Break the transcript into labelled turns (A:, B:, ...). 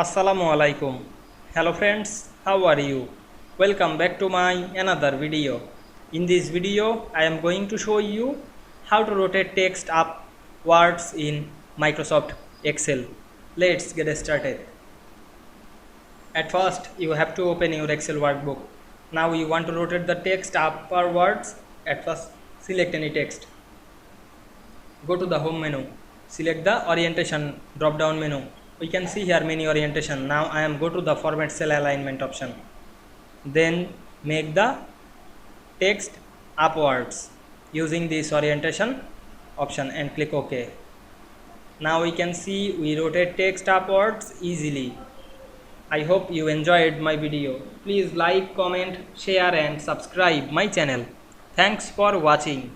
A: Assalamu Walaikum. Hello friends, how are you? Welcome back to my another video. In this video, I am going to show you how to rotate text upwards in Microsoft Excel. Let's get started. At first, you have to open your Excel workbook. Now you want to rotate the text upwards. At first, select any text. Go to the home menu. Select the orientation drop down menu. We can see here many orientation. Now I am go to the format cell alignment option. Then make the text upwards using this orientation option and click OK. Now we can see we rotate text upwards easily. I hope you enjoyed my video. Please like, comment, share and subscribe my channel. Thanks for watching.